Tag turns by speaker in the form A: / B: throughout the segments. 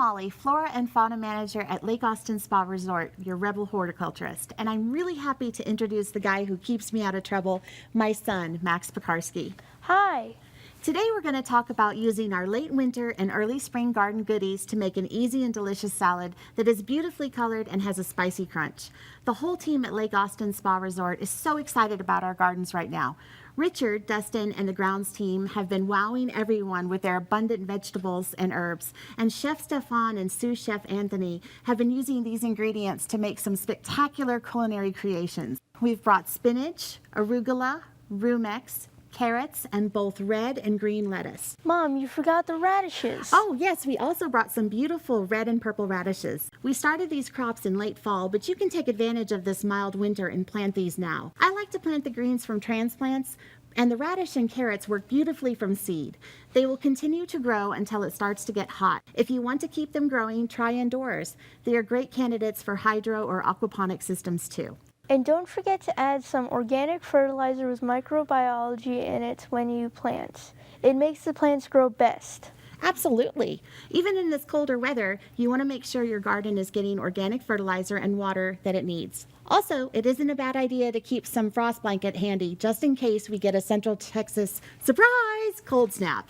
A: Molly, Flora and Fauna Manager at Lake Austin Spa Resort, your rebel horticulturist, and I'm really happy to introduce the guy who keeps me out of trouble, my son, Max Pekarsky.
B: Hi.
A: Today we're going to talk about using our late winter and early spring garden goodies to make an easy and delicious salad that is beautifully colored and has a spicy crunch. The whole team at Lake Austin Spa Resort is so excited about our gardens right now. Richard, Dustin, and the grounds team have been wowing everyone with their abundant vegetables and herbs, and Chef Stefan and sous chef Anthony have been using these ingredients to make some spectacular culinary creations. We've brought spinach, arugula, rumex, carrots, and both red and green lettuce.
B: Mom, you forgot the radishes.
A: Oh yes, we also brought some beautiful red and purple radishes. We started these crops in late fall, but you can take advantage of this mild winter and plant these now. I like to plant the greens from transplants, and the radish and carrots work beautifully from seed. They will continue to grow until it starts to get hot. If you want to keep them growing, try indoors. They are great candidates for hydro or aquaponic systems too.
B: And don't forget to add some organic fertilizer with microbiology in it when you plant. It makes the plants grow best.
A: Absolutely. Even in this colder weather, you want to make sure your garden is getting organic fertilizer and water that it needs. Also, it isn't a bad idea to keep some frost blanket handy just in case we get a Central Texas surprise cold snap.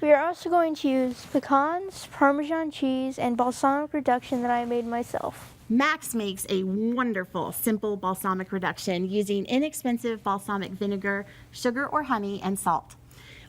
B: We are also going to use pecans, Parmesan cheese, and balsamic reduction that I made myself.
A: Max makes a wonderful, simple balsamic reduction using inexpensive balsamic vinegar, sugar or honey, and salt.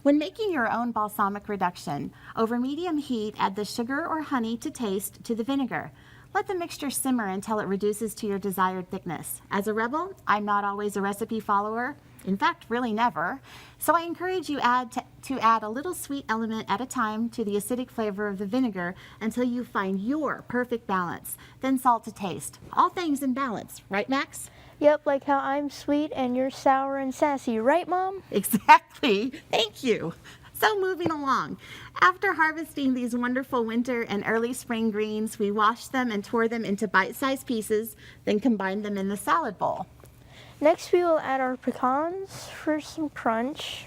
A: When making your own balsamic reduction, over medium heat, add the sugar or honey to taste to the vinegar. Let the mixture simmer until it reduces to your desired thickness. As a rebel, I'm not always a recipe follower. In fact, really never. So I encourage you to add a little sweet element at a time to the acidic flavor of the vinegar until you find your perfect balance. Then salt to taste. All things in balance, right, Max?
B: Yep, like how I'm sweet and you're sour and sassy, right, Mom?
A: Exactly. Thank you. So moving along. After harvesting these wonderful winter and early spring greens, we wash them and tore them into bite-sized pieces, then combine them in the salad bowl.
B: Next, we will add our pecans for some crunch,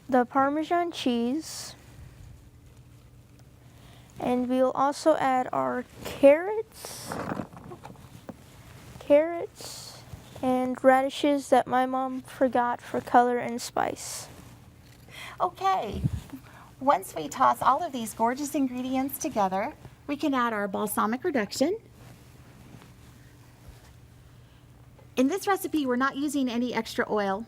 B: the Parmesan cheese, and we will also add our carrots, and radishes that my mom forgot for color and spice.
A: Okay, once we toss all of these gorgeous ingredients together, we can add our balsamic reduction. In this recipe, we're not using any extra oil.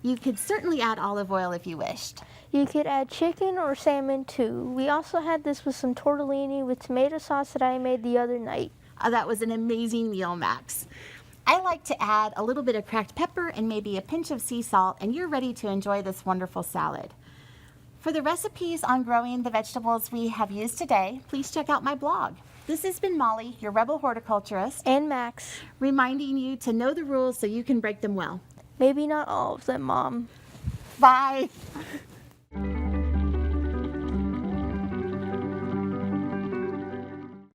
A: You could certainly add olive oil if you wished.
B: You could add chicken or salmon too. We also had this with some tortellini with tomato sauce that I made the other night.
A: That was an amazing meal, Max. I like to add a little bit of cracked pepper and maybe a pinch of sea salt, and you're ready to enjoy this wonderful salad. For the recipes on growing the vegetables we have used today, please check out my blog. This has been Molly, your rebel horticulturist,
B: And Max.
A: reminding you to know the rules so you can break them well.
B: Maybe not all of them, Mom.
A: Bye.